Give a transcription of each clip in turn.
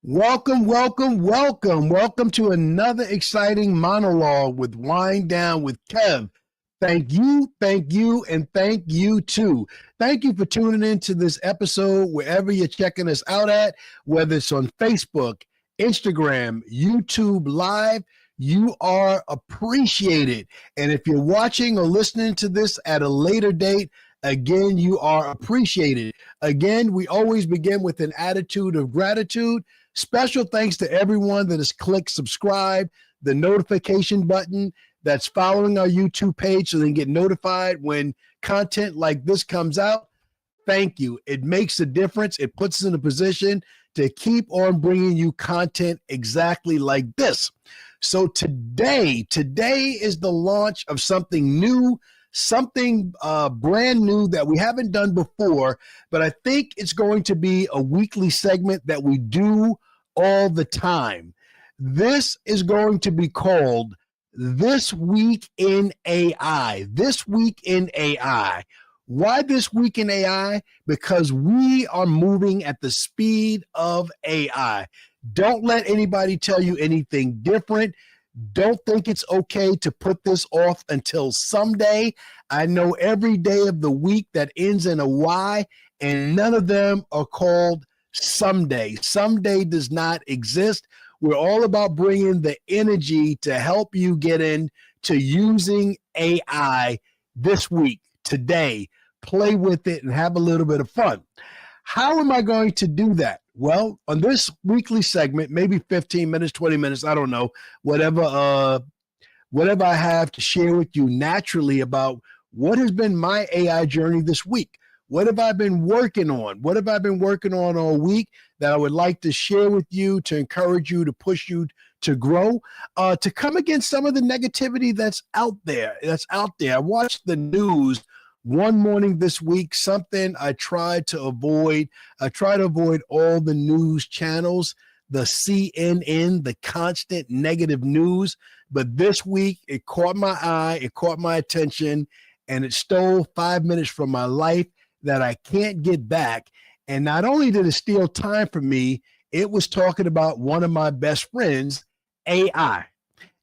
Welcome, welcome, welcome. Welcome to another exciting monologue with Wind Down with Kev. Thank you, and thank you too. Thank you for tuning in to this episode wherever you're checking us out at, whether it's on Facebook, Instagram, YouTube Live. You are appreciated. And if you're watching or listening to this at a later date, again, you are appreciated. Again, we always begin with an attitude of gratitude. Special thanks to everyone that has clicked subscribe, the notification button, that's following our YouTube page so they can get notified when content like this comes out. Thank you. It makes a difference. It puts us in a position to keep on bringing you content exactly like this. So today is the launch of something new, something brand new that we haven't done before, but I think it's going to be a weekly segment that we do all the time. This is going to be called This Week in AI. This Week in AI. Why This Week in AI? Because we are moving at the speed of AI. Don't let anybody tell you anything different. Don't think it's okay to put this off until someday. I know every day of the week that ends in a Y, and none of them are called someday. Someday does not exist. We're all about bringing the energy to help you get into using AI this week, today. Play with it and have a little bit of fun. How am I going to do that? Well, on this weekly segment, maybe 15 minutes, 20 minutes, I don't know, whatever I have to share with you naturally about what has been my AI journey this week. What have I been working on? What have I been working on all week that I would like to share with you to encourage you, to push you to grow, to come against some of the negativity that's out there. I watched the news one morning this week, something I tried to avoid. I try to avoid all the news channels, the CNN, the constant negative news. But this week, it caught my eye, it caught my attention, and it stole 5 minutes from my life that I can't get back. And not only did it steal time from me, it was talking about one of my best friends, AI.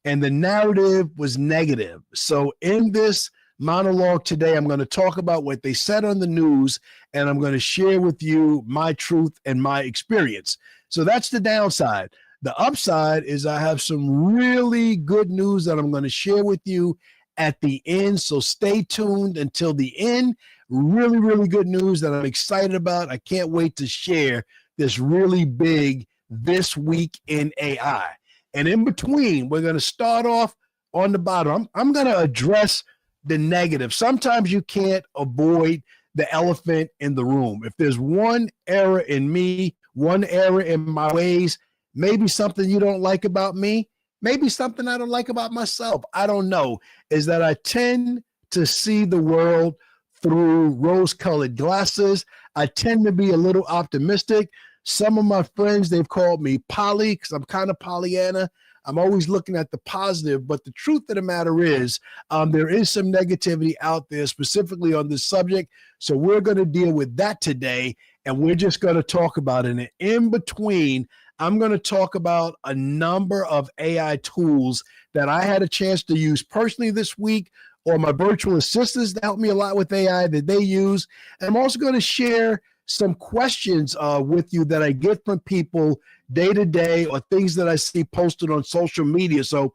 And the narrative was negative. So in this monologue today, I'm going to talk about what they said on the news, and I'm going to share with you my truth and my experience. So that's the downside. The upside is I have some really good news that I'm going to share with you at the end. So stay tuned until the end. Really, really good news that I'm excited about. I can't wait to share this really big This Week in AI. And in between, we're going to start off on the bottom. I'm going to address the negative. Sometimes you can't avoid the elephant in the room. If there's one error in me, one error in my ways, maybe something you don't like about me, maybe something I don't like about myself, I don't know, is that I tend to see the world through rose-colored glasses. I tend to be a little optimistic. Some of my friends, they've called me Polly because I'm kind of Pollyanna. I'm always looking at the positive, but the truth of the matter is there is some negativity out there specifically on this subject. So we're going to deal with that today, and we're just going to talk about it. And in between, I'm going to talk about a number of AI tools that I had a chance to use personally this week, or my virtual assistants that help me a lot with AI that they use. And I'm also going to share some questions with you that I get from people day to day, or things that I see posted on social media. So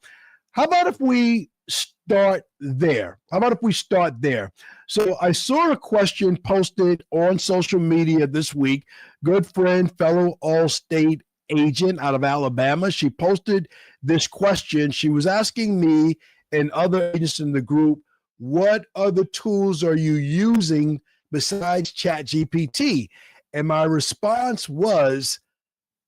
how about if we start there? So I saw a question posted on social media this week. Good friend, fellow Allstate agent out of Alabama. She posted this question. She was asking me and other agents in the group, what other tools are you using besides ChatGPT? And my response was,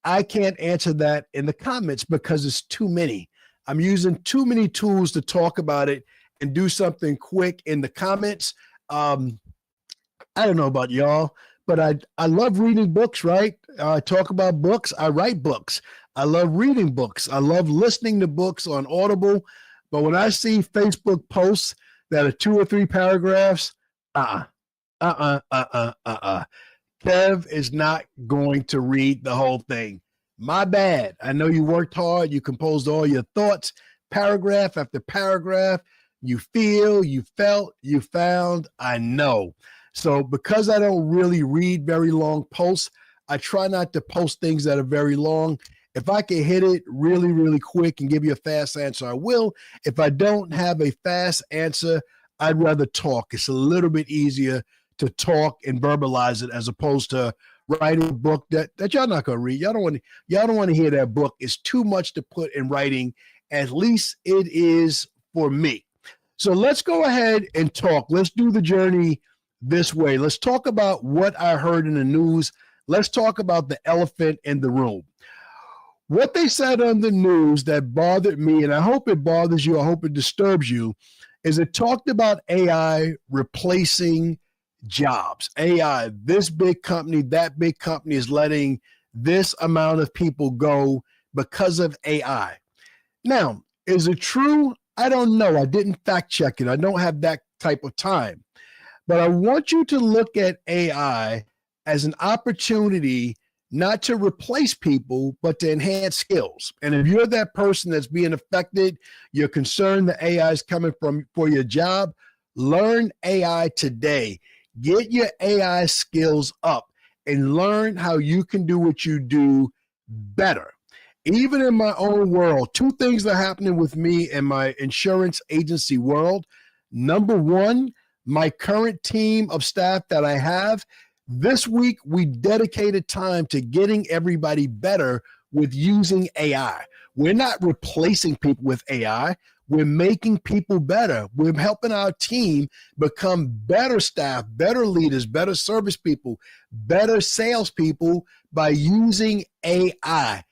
I can't answer that in the comments because it's too many. I'm using too many tools to talk about it and do something quick in the comments. I don't know about y'all, but I love reading books, right? I talk about books. I write books. I love reading books. I love listening to books on Audible. But when I see Facebook posts that are 2 or 3 paragraphs, Kev is not going to read the whole thing. My bad. I know you worked hard. You composed all your thoughts, paragraph after paragraph. You feel, you felt, you found. I know. So because I don't really read very long posts, I try not to post things that are very long. If I can hit it really, really quick and give you a fast answer, I will. If I don't have a fast answer, I'd rather talk. It's a little bit easier to talk and verbalize it as opposed to writing a book that y'all not gonna read. Y'all don't want to hear that book. It's too much to put in writing. At least it is for me. So let's go ahead and talk. Let's do the journey this way. Let's talk about what I heard in the news. Let's talk about the elephant in the room. What they said on the news that bothered me, and I hope it bothers you, I hope it disturbs you, is it talked about AI replacing jobs. AI, this big company, that big company is letting this amount of people go because of AI. Now, is it true? I don't know. I didn't fact check it. I don't have that type of time. But I want you to look at AI as an opportunity not to replace people, but to enhance skills. And if you're that person that's being affected, you're concerned that AI is coming for your job, learn AI today. Get your AI skills up and learn how you can do what you do better. Even in my own world, two things are happening with me in my insurance agency world. Number one, my current team of staff that I have, this week we dedicated time to getting everybody better with using AI. We're not replacing people with AI. We're making people better. We're helping our team become better staff, better leaders, better service people, better salespeople by using AI.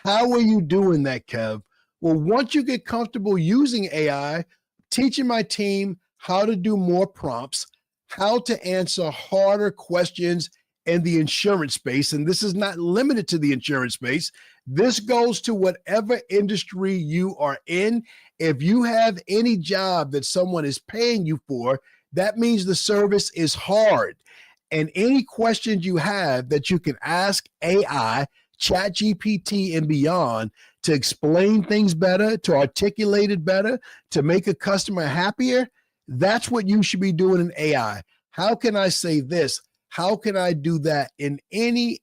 How are you doing that, Kev? Well, once you get comfortable using AI, teaching my team how to do more prompts, how to answer harder questions in the insurance space. And this is not limited to the insurance space. This goes to whatever industry you are in. If you have any job that someone is paying you for, that means the service is hard. And any questions you have that you can ask AI, ChatGPT and beyond, to explain things better, to articulate it better, to make a customer happier, that's what you should be doing in AI. How can I say this? How can I do that in any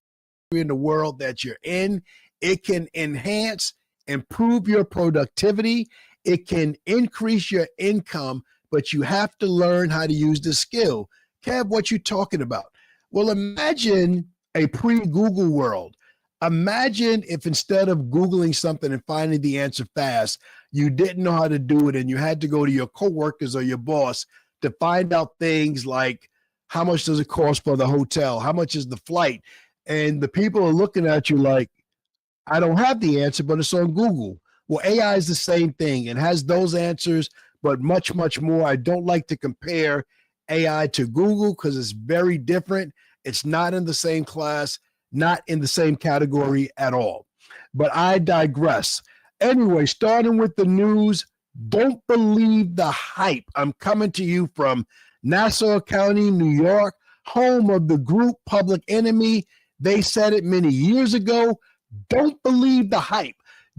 area in the world that you're in? It can enhance, improve your productivity. It can increase your income, but you have to learn how to use the skill. Kev, what you talking about? Well, imagine a pre-Google world. Imagine if instead of Googling something and finding the answer fast, you didn't know how to do it and you had to go to your coworkers or your boss to find out things like how much does it cost for the hotel? How much is the flight? And the people are looking at you like, I don't have the answer, but it's on Google. Well, AI is the same thing. It has those answers, but much, much more. I don't like to compare AI to Google because it's very different. It's not in the same class, not in the same category at all. But I digress. Anyway, starting with the news, don't believe the hype. I'm coming to you from Nassau County, New York, home of the group Public Enemy. They said it many years ago. Don't believe the hype.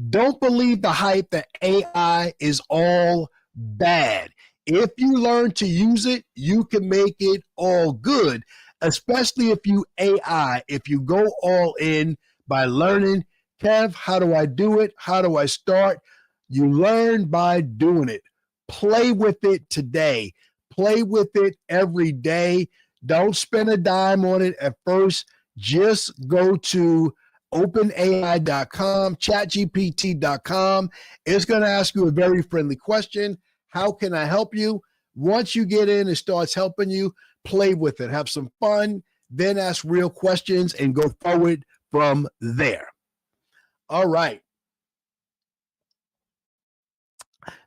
Don't believe the hype that AI is all bad. If you learn to use it, you can make it all good, especially if you AI, if you go all in by learning. Kev, how do I do it? How do I start? You learn by doing it. Play with it today. Play with it every day. Don't spend a dime on it at first. Just go to openai.com, chatgpt.com. It's going to ask you a very friendly question. How can I help you? Once you get in, it starts helping you. Play with it. Have some fun. Then ask real questions and go forward from there. All right.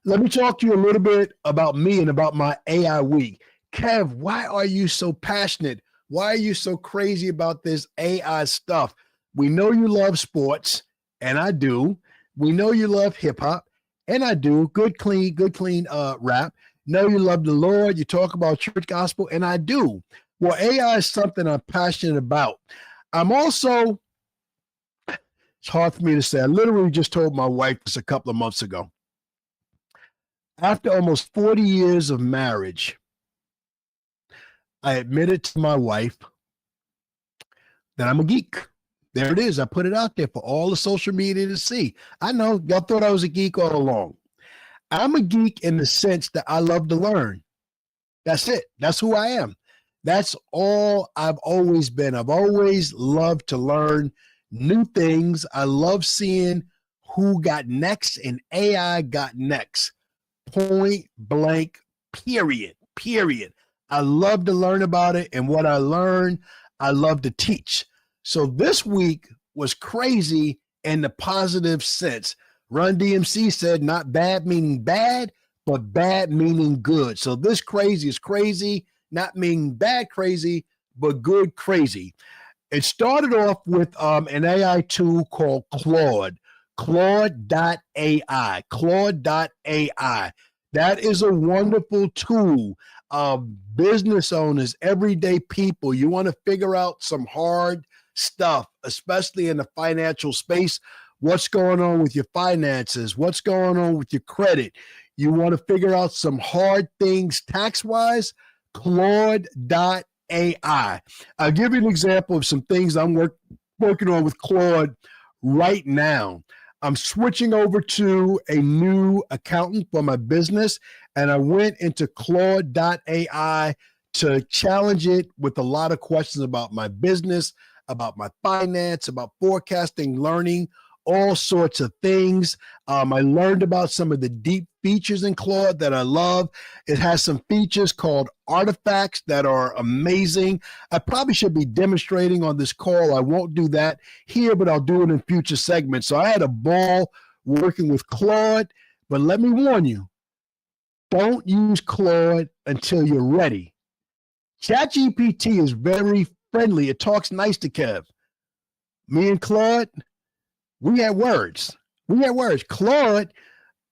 Let me talk to you a little bit about me and about my AI week. Kev, why are you so passionate? Why are you so crazy about this AI stuff? We know you love sports, and I do. We know you love hip hop, and I do. Good, clean rap. Know you love the Lord. You talk about church gospel, and I do. Well, AI is something I'm passionate about. I'm also It's hard for me to say. I literally just told my wife this a couple of months ago. After almost 40 years of marriage, I admitted to my wife that I'm a geek. There it is. I put it out there for all the social media to see. I know y'all thought I was a geek all along. I'm a geek in the sense that I love to learn. That's it. That's who I am. That's all I've always been. I've always loved to learn new things. I love seeing who got next, and AI got next. Point blank, period. I love to learn about it, and what I learn, I love to teach. So this week was crazy in the positive sense. Run DMC said not bad meaning bad, but bad meaning good. So this crazy is crazy, not meaning bad crazy, but good crazy. It started off with an AI tool called Claude.ai. Claude.ai. That is a wonderful tool. Business owners, everyday people, you want to figure out some hard stuff, especially in the financial space. What's going on with your finances? What's going on with your credit? You want to figure out some hard things tax-wise? Claude.ai. I'll give you an example of some things I'm working on with Claude right now. I'm switching over to a new accountant for my business, and I went into Claude.ai to challenge it with a lot of questions about my business, about my finance, about forecasting, learning, all sorts of things. I learned about some of the deep features in Claude that I love. It has some features called artifacts that are amazing. I probably should be demonstrating on this call. I won't do that here, but I'll do it in future segments. So I had a ball working with Claude, but let me warn you, don't use Claude until you're ready. ChatGPT is very friendly. It talks nice to Kev. Me and Claude, we had words. Claude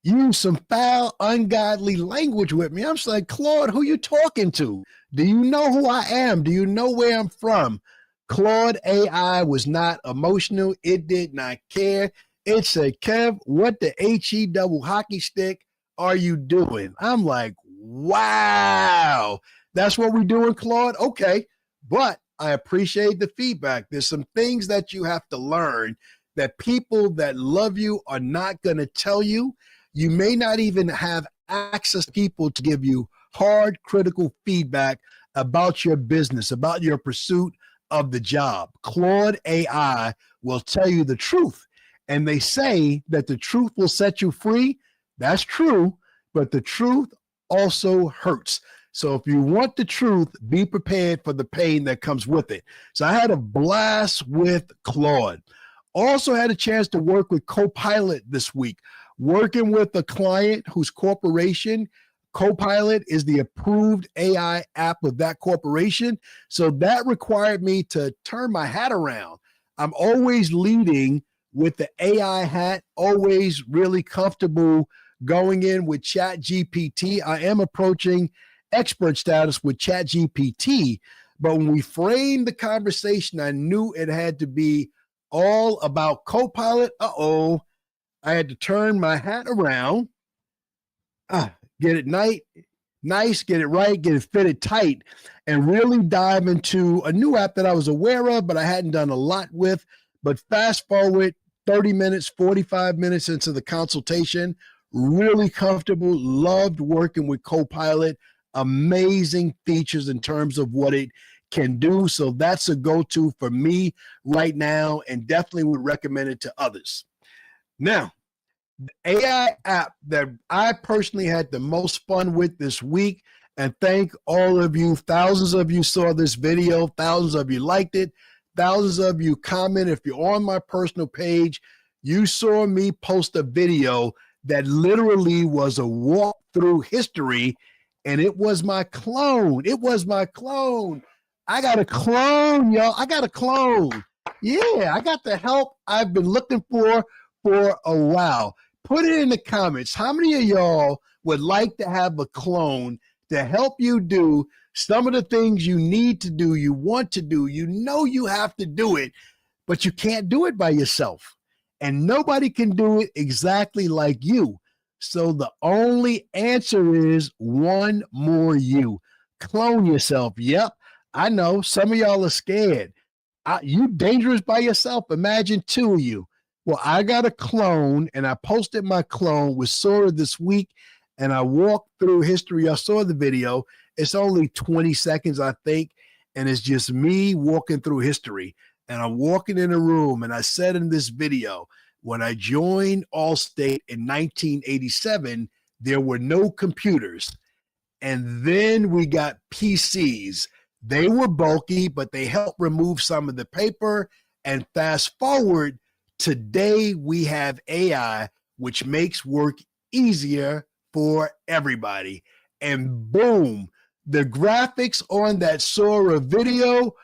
used some foul, ungodly language with me. I'm just like, Claude, who you talking to? Do you know who I am? Do you know where I'm from? Claude AI was not emotional. It did not care. It said, Kev, what the HE double hockey stick are you doing? I'm like, wow, that's what we're doing, Claude? Okay, but I appreciate the feedback. There's some things that you have to learn that people that love you are not going to tell you. You may not even have access to people to give you hard, critical feedback about your business, about your pursuit of the job. Claude AI will tell you the truth. And they say that the truth will set you free. That's true, but the truth also hurts. So if you want the truth, be prepared for the pain that comes with it. So I had a blast with Claude. Also had a chance to work with Copilot this week, working with a client whose corporation, Copilot is the approved AI app of that corporation. So that required me to turn my hat around. I'm always leading with the AI hat, always really comfortable going in with ChatGPT. I am approaching expert status with ChatGPT, but when we framed the conversation, I knew it had to be all about Copilot. I had to turn my hat around, get it nice, get it right, get it fitted tight, and really dive into a new app that I was aware of, but I hadn't done a lot with. But fast forward 30 minutes, 45 minutes into the consultation, really comfortable, loved working with Copilot, amazing features in terms of what it can do. So that's a go-to for me right now, and definitely would recommend it to others. Now, the AI app that I personally had the most fun with this week, and thank all of you, thousands of you saw this video, thousands of you liked it, thousands of you comment. If you're on my personal page, you saw me post a video that literally was a walk through history, and it was my clone. I got a clone, y'all. I got a clone. Yeah, I got the help I've been looking for a while. Put it in the comments. How many of y'all would like to have a clone to help you do some of the things you need to do, you want to do, you know you have to do it, but you can't do it by yourself? and nobody can do it exactly like you. So the only answer is one more you. Clone yourself. Yep, I know some of y'all are scared. You dangerous by yourself. Imagine two of you. Well, I got a clone, and I posted my clone with Sora this week, and I walked through history. I saw the video. It's only 20 seconds, I think, and it's just me walking through history. And I'm walking in a room, and I said in this video, when I joined Allstate in 1987, there were no computers. And then we got PCs. They were bulky, but they helped remove some of the paper. And fast forward, today we have AI, which makes work easier for everybody. And boom, the graphics on that Sora video,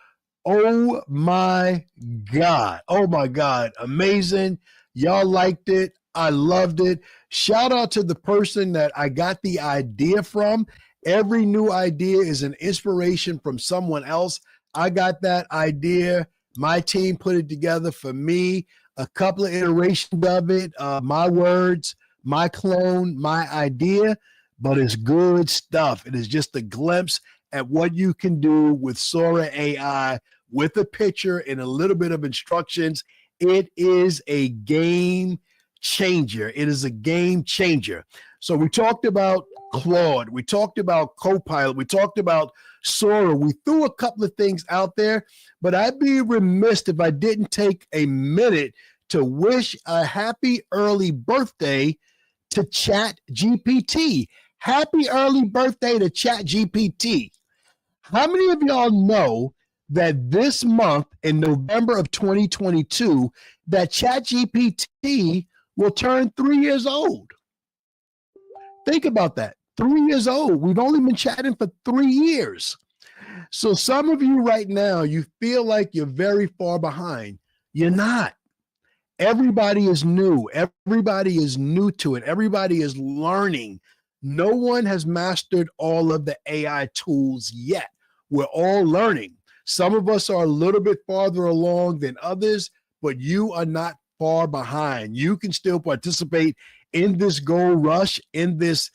oh my God. Oh my God. Amazing. Y'all liked it. I loved it. Shout out to the person that I got the idea from. Every new idea is an inspiration from someone else. I got that idea. My team put it together for me. A couple of iterations of it. My words, my clone, my idea. But it's good stuff. It is just a glimpse at what you can do with Sora AI with a picture and a little bit of instructions. It is a game changer. It is a game changer. So we talked about Claude. We talked about Copilot. We talked about Sora. We threw a couple of things out there, but I'd be remiss if I didn't take a minute to wish a happy early birthday to Chat GPT. Happy early birthday to Chat GPT. How many of y'all know that this month in November of 2022, that Chat GPT will turn 3 years old? Think about that. 3 years old. We've only been chatting for 3 years. So some of you right now, you feel like you're very far behind. You're not. Everybody is new. Everybody is new to it. Everybody is learning. No one has mastered all of the AI tools yet. We're all learning. Some of us are a little bit farther along than others, but you are not far behind. You can still participate in this gold rush, in this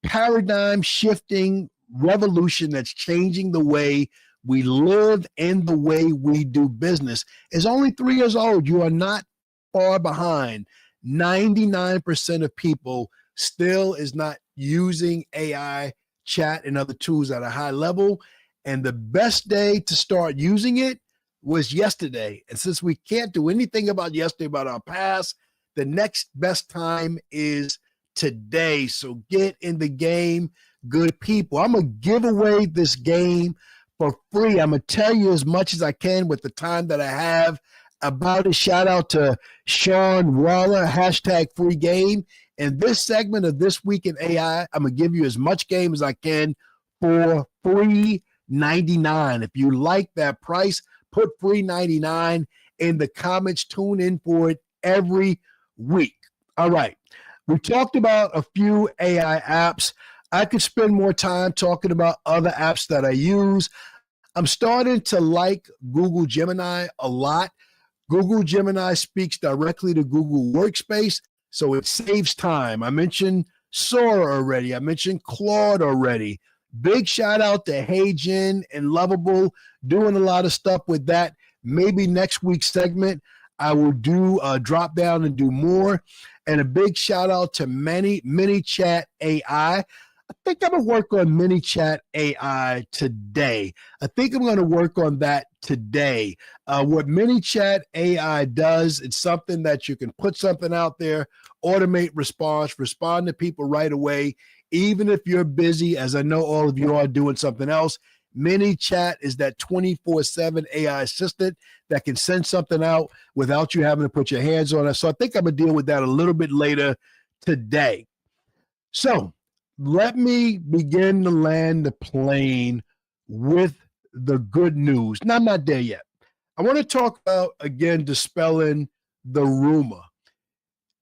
paradigm shifting revolution that's changing the way we live and the way we do business. It's only 3 years old. You are not far behind. 99% of people still is not using AI, chat, and other tools at a high level. And the best day to start using it was yesterday. And since we can't do anything about yesterday, about our past, the next best time is today. So get in the game, good people. I'm going to give away this game for free. I'm going to tell you as much as I can with the time that I have about it. Shout out to Sean Waller, #free game. And this segment of This Week in AI, I'm going to give you as much game as I can for free $99. If you like that price, put free $99 in the comments. Tune in for it every week. All right. We talked about a few AI apps. I could spend more time talking about other apps that I use. I'm starting to like Google Gemini a lot. Google Gemini speaks directly to Google Workspace, so it saves time. I mentioned Sora already. I mentioned Claude already. Big shout out to HeyGen and Lovable, doing a lot of stuff with that. Maybe next week's segment, I will do drop down and do more. And a big shout out to ManyChat AI. I think I'm going to work on ManyChat AI today. I think I'm going to work on that today. What ManyChat AI does, it's something that you can put something out there, automate response, respond to people right away, even if you're busy, as I know all of you are doing something else. ManyChat is that 24/7 AI assistant that can send something out without you having to put your hands on it. So I think I'm going to deal with that a little bit later today. So let me begin to land the plane with the good news. Now, I'm not there yet. I want to talk about, again, dispelling the rumor.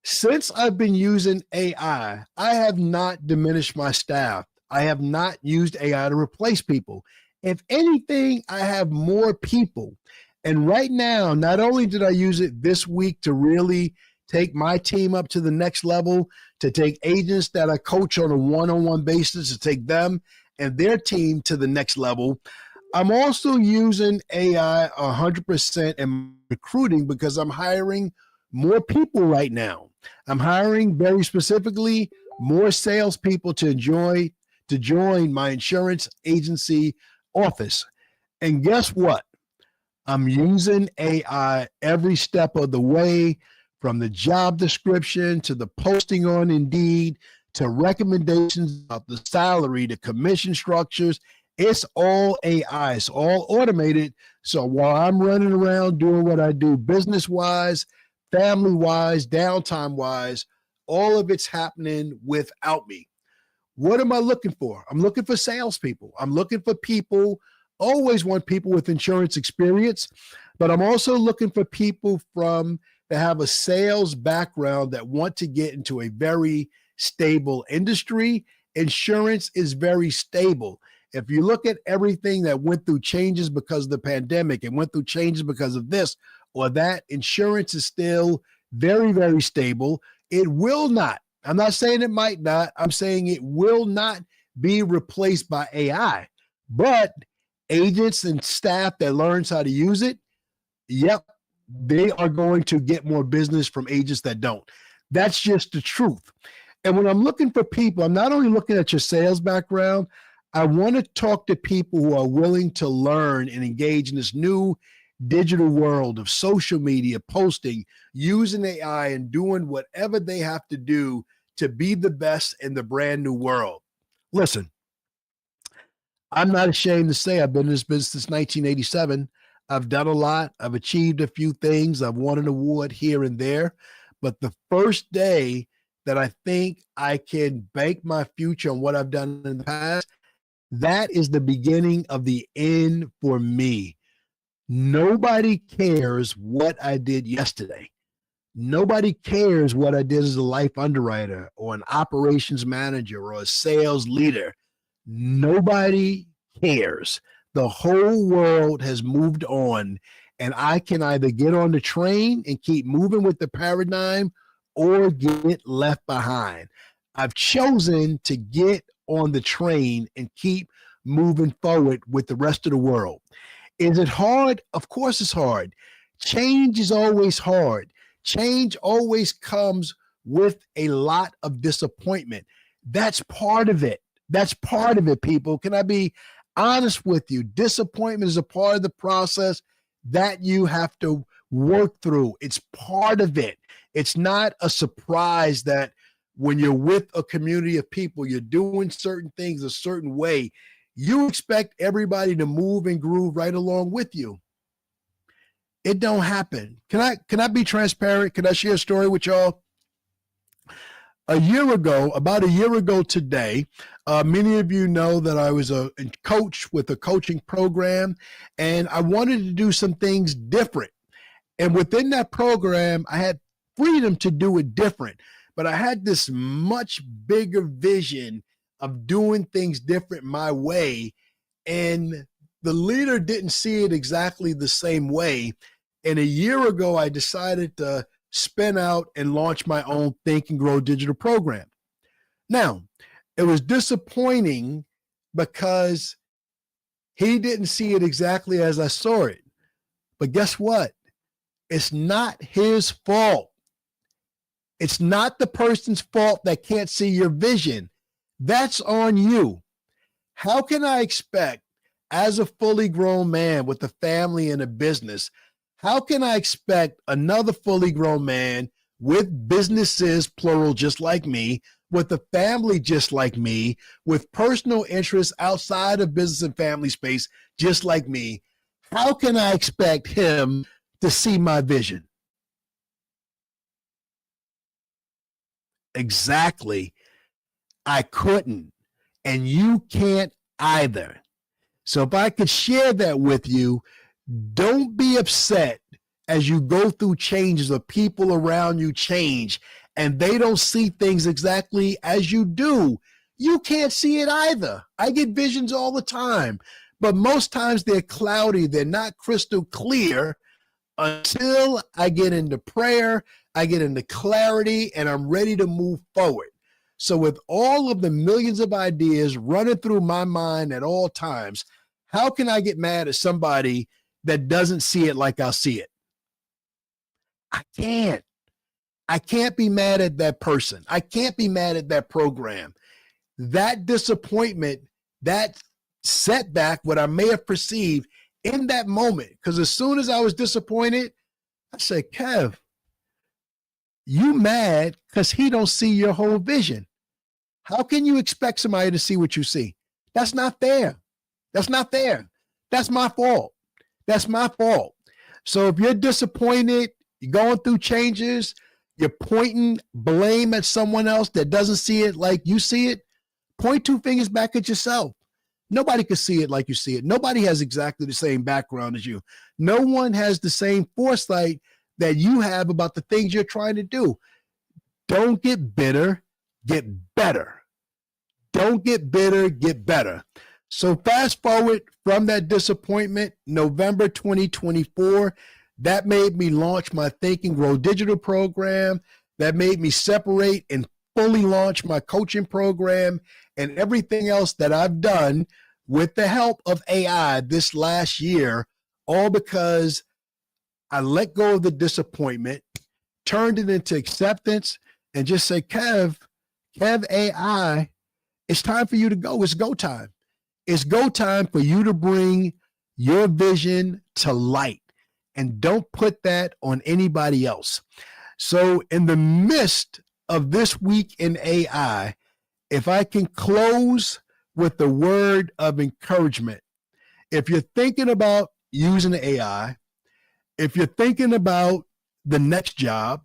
Since I've been using AI, I have not diminished my staff. I have not used AI to replace people. If anything, I have more people. And right now, not only did I use it this week to really take my team up to the next level, to take agents that I coach on a one-on-one basis, to take them and their team to the next level. I'm also using AI 100% in recruiting because I'm hiring more people right now. I'm hiring very specifically more salespeople to join my insurance agency office. And guess what? I'm using AI every step of the way, from the job description to the posting on Indeed to recommendations about the salary, the commission structures. It's all AI. It's all automated. So while I'm running around doing what I do business-wise, family-wise, downtime-wise, all of it's happening without me. What am I looking for? I'm looking for salespeople. I'm looking for people, always want people with insurance experience, but I'm also looking for people that have a sales background that want to get into a very stable industry. Insurance is very stable. If you look at everything that went through changes because of the pandemic and went through changes because of this or that, insurance is still very, very stable. It will not. I'm not saying it might not. I'm saying it will not be replaced by AI. But agents and staff that learns how to use it, yep, they are going to get more business from agents that don't. That's just the truth. And when I'm looking for people, I'm not only looking at your sales background, I want to talk to people who are willing to learn and engage in this new digital world of social media, posting, using AI, and doing whatever they have to do to be the best in the brand new world. Listen, I'm not ashamed to say I've been in this business since 1987. I've done a lot. I've achieved a few things. I've won an award here and there. But the first day that I think I can bank my future on what I've done in the past, that is the beginning of the end for me. Nobody cares what I did yesterday. Nobody cares what I did as a life underwriter or an operations manager or a sales leader. Nobody cares. The whole world has moved on, and I can either get on the train and keep moving with the paradigm or get left behind. I've chosen to get on the train and keep moving forward with the rest of the world. Is it hard? Of course it's hard. Change is always hard. Change always comes with a lot of disappointment. That's part of it. That's part of it, people. Can I be honest with you? Disappointment is a part of the process that you have to work through. It's part of it. It's not a surprise that when you're with a community of people, you're doing certain things a certain way. You expect everybody to move and groove right along with you. It don't happen. Can I be transparent? Can I share a story with y'all? About a year ago today, many of you know that I was a coach with a coaching program, and I wanted to do some things different. And within that program, I had freedom to do it different, but I had this much bigger vision of doing things different my way. And the leader didn't see it exactly the same way. And a year ago, I decided to spin out and launch my own Think and Grow digital program. Now, it was disappointing because he didn't see it exactly as I saw it. But guess what? It's not his fault. It's not the person's fault that can't see your vision. That's on you. How can I expect, as a fully grown man with a family and a business, how can I expect another fully grown man with businesses, plural, just like me, with a family just like me, with personal interests outside of business and family space just like me, how can I expect him to see my vision? Exactly. I couldn't, and you can't either. So if I could share that with you, don't be upset as you go through changes or people around you change and they don't see things exactly as you do. You can't see it either. I get visions all the time, but most times they're cloudy. They're not crystal clear until I get into prayer, I get into clarity, and I'm ready to move forward. So with all of the millions of ideas running through my mind at all times, how can I get mad at somebody that doesn't see it like I see it? I can't. I can't be mad at that person. I can't be mad at that program. That disappointment, that setback, what I may have perceived in that moment, because as soon as I was disappointed, I said, Kev, you mad because he don't see your whole vision. How can you expect somebody to see what you see? That's not fair. That's not fair. That's my fault. That's my fault. So if you're disappointed, you're going through changes, you're pointing blame at someone else that doesn't see it like you see it, point two fingers back at yourself. Nobody can see it like you see it. Nobody has exactly the same background as you. No one has the same foresight that you have about the things you're trying to do. Don't get bitter, get better. Don't get bitter, get better. So fast forward from that disappointment, November 2024, that made me launch my Think and Grow Digital program. That made me separate and fully launch my coaching program and everything else that I've done with the help of AI this last year, all because I let go of the disappointment, turned it into acceptance, and just say, Kev AI, it's time for you to go. It's go time. It's go time for you to bring your vision to light, and don't put that on anybody else. So in the midst of this week in AI, if I can close with the word of encouragement, if you're thinking about using AI, if you're thinking about the next job,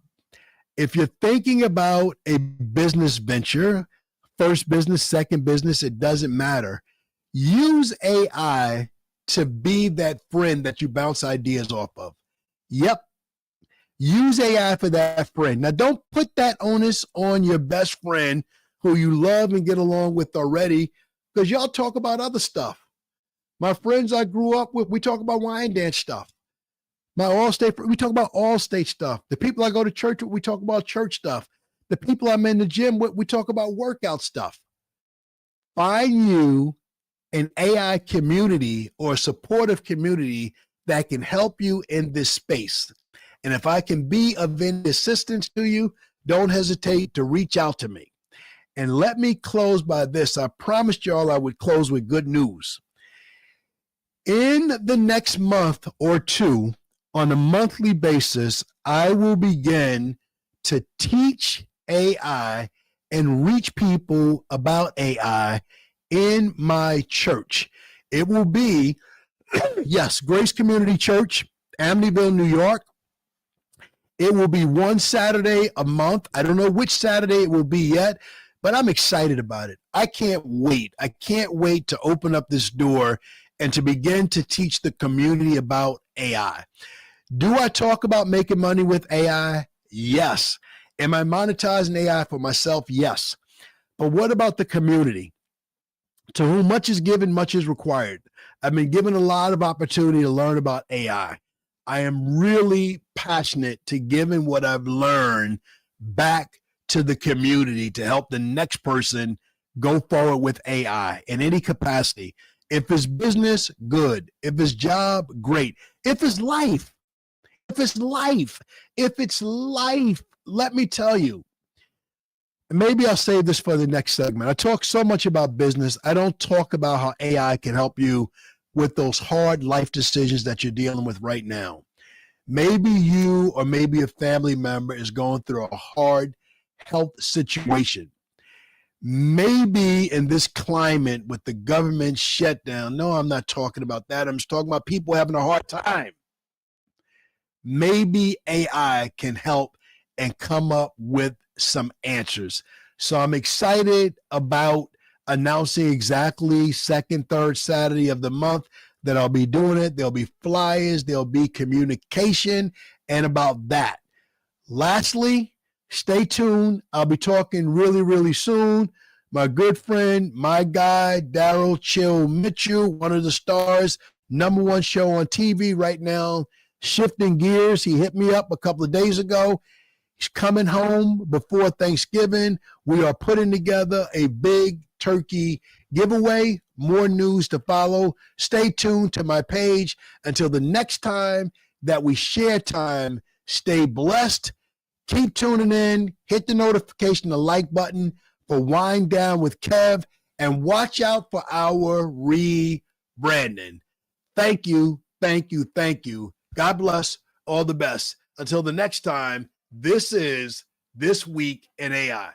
if you're thinking about a business venture, first business, second business, it doesn't matter. Use AI to be that friend that you bounce ideas off of. Yep. Use AI for that friend. Now, don't put that onus on your best friend who you love and get along with already, because y'all talk about other stuff. My friends I grew up with, we talk about wine dance stuff. My All-State, we talk about All-State stuff. The people I go to church with, we talk about church stuff. The people I'm in the gym with, we talk about workout stuff. Find you an AI community or a supportive community that can help you in this space. And if I can be of any assistance to you, don't hesitate to reach out to me. And let me close by this. I promised y'all I would close with good news. In the next month or two, on a monthly basis, I will begin to teach AI and reach people about AI in my church. It will be, yes, Grace Community Church, Amityville, New York. It will be one Saturday a month. I don't know which Saturday it will be yet, but I'm excited about it. I can't wait. I can't wait to open up this door and to begin to teach the community about AI. Do I talk about making money with AI? Yes. Am I monetizing AI for myself? Yes. But what about the community? To whom much is given, much is required. I've been given a lot of opportunity to learn about AI. I am really passionate to giving what I've learned back to the community to help the next person go forward with AI in any capacity. If it's business, good. If it's job, great. If it's life, let me tell you. Maybe I'll save this for the next segment. I talk so much about business. I don't talk about how AI can help you with those hard life decisions that you're dealing with right now. Maybe you or maybe a family member is going through a hard health situation. Maybe in this climate with the government shutdown, no, I'm not talking about that. I'm just talking about people having a hard time. Maybe AI can help and come up with some answers. So I'm excited about announcing exactly second, third Saturday of the month that I'll be doing it. There'll be flyers, there'll be communication, and about that. Lastly, stay tuned. I'll be talking really, really soon. My good friend, my guy, Daryl Chill Mitchell, one of the stars, #1 show on TV right now, Shifting Gears. He hit me up a couple of days ago. coming home before Thanksgiving. We are putting together a big turkey giveaway. More news to follow. Stay tuned to my page. Until the next time that we share time, stay blessed. Keep tuning in. Hit the notification, the like button for Wine Down with Kev, and watch out for our rebranding. Thank you, thank you, thank you. God bless. All the best. Until the next time, this is This Week in AI.